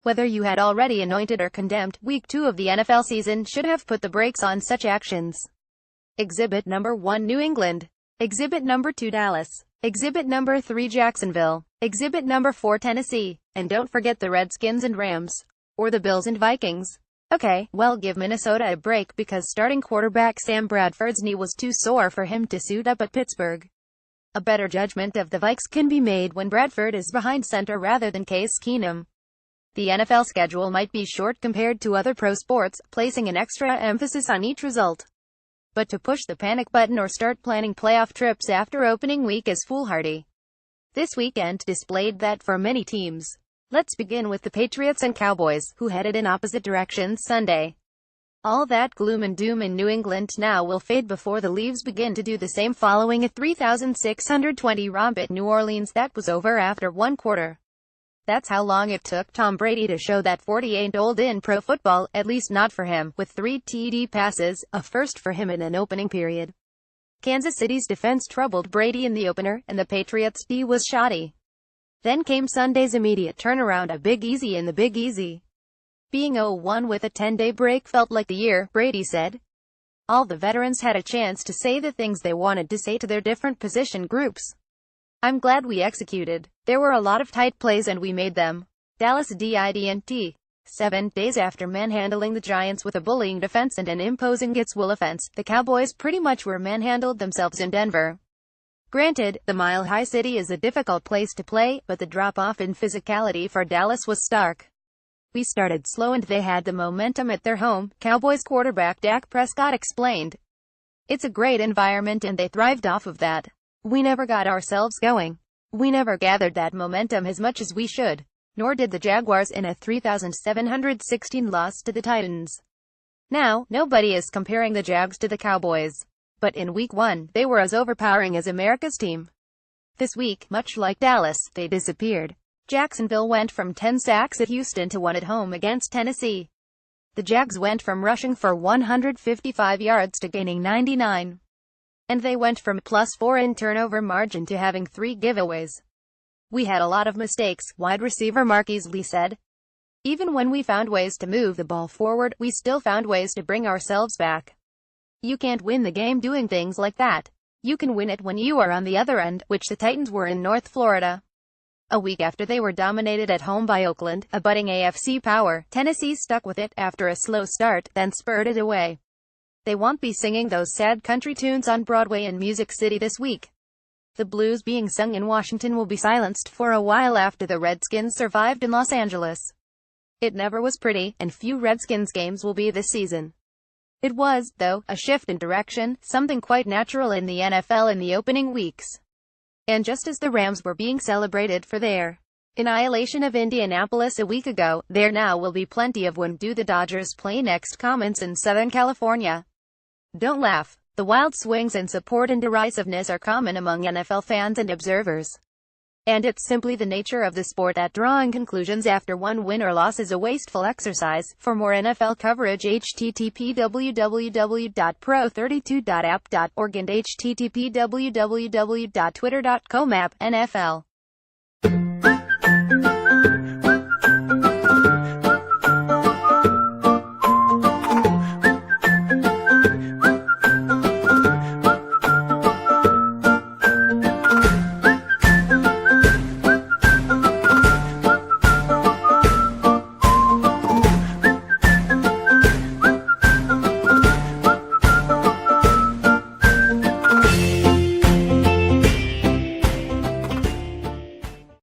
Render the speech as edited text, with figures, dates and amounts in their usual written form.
Whether you had already anointed or condemned, Week 2 of the NFL season should have put the brakes on such actions. Exhibit number 1 New England. Exhibit number 2 Dallas. Exhibit number 3 Jacksonville. Exhibit number 4 Tennessee. And don't forget the Redskins and Rams. Or the Bills and Vikings. Okay, well, give Minnesota a break because starting quarterback Sam Bradford's knee was too sore for him to suit up at Pittsburgh. A better judgment of the Vikes can be made when Bradford is behind center rather than Case Keenum. The NFL schedule might be short compared to other pro sports, placing an extra emphasis on each result. But to push the panic button or start planning playoff trips after opening week is foolhardy. This weekend displayed that for many teams. Let's begin with the Patriots and Cowboys, who headed in opposite directions Sunday. All that gloom and doom in New England now will fade before the leaves begin to do the same following a 3,620 romp at New Orleans that was over after one quarter. That's how long it took Tom Brady to show that 40 ain't old in pro football, at least not for him, with 3 TD passes, a first for him in an opening period. Kansas City's defense troubled Brady in the opener, and the Patriots' D was shoddy. Then came Sunday's immediate turnaround, a Big Easy in the Big Easy. Being 0-1 with a 10-day break felt like the year, Brady said. All the veterans had a chance to say the things they wanted to say to their different position groups. I'm glad we executed. There were a lot of tight plays and we made them. Dallas didn't. 7 days after manhandling the Giants with a bullying defense and an imposing gets-will offense, the Cowboys pretty much were manhandled themselves in Denver. Granted, the Mile High City is a difficult place to play, but the drop-off in physicality for Dallas was stark. We started slow and they had the momentum at their home, Cowboys quarterback Dak Prescott explained. It's a great environment and they thrived off of that. We never got ourselves going. We never gathered that momentum as much as we should. Nor did the Jaguars in a 3,716 loss to the Titans. Now, nobody is comparing the Jags to the Cowboys. But in Week 1, they were as overpowering as America's team. This week, much like Dallas, they disappeared. Jacksonville went from 10 sacks at Houston to 1 at home against Tennessee. The Jags went from rushing for 155 yards to gaining 99. And they went from +4 in turnover margin to having 3 giveaways. We had a lot of mistakes, wide receiver Marquise Lee said. Even when we found ways to move the ball forward, we still found ways to bring ourselves back. You can't win the game doing things like that. You can win it when you are on the other end, which the Titans were in North Florida. A week after they were dominated at home by Oakland, a budding AFC power, Tennessee stuck with it after a slow start, then spurted away. They won't be singing those sad country tunes on Broadway in Music City this week. The blues being sung in Washington will be silenced for a while after the Redskins survived in Los Angeles. It never was pretty, and few Redskins games will be this season. It was, though, a shift in direction, something quite natural in the NFL in the opening weeks. And just as the Rams were being celebrated for their annihilation of Indianapolis a week ago, there now will be plenty of "when do the Dodgers play next" comments in Southern California. Don't laugh. The wild swings in support and derisiveness are common among NFL fans and observers. And it's simply the nature of the sport that drawing conclusions after one win or loss is a wasteful exercise. For more NFL coverage, http www.pro32.app.org and http www.twitter.com/NFL.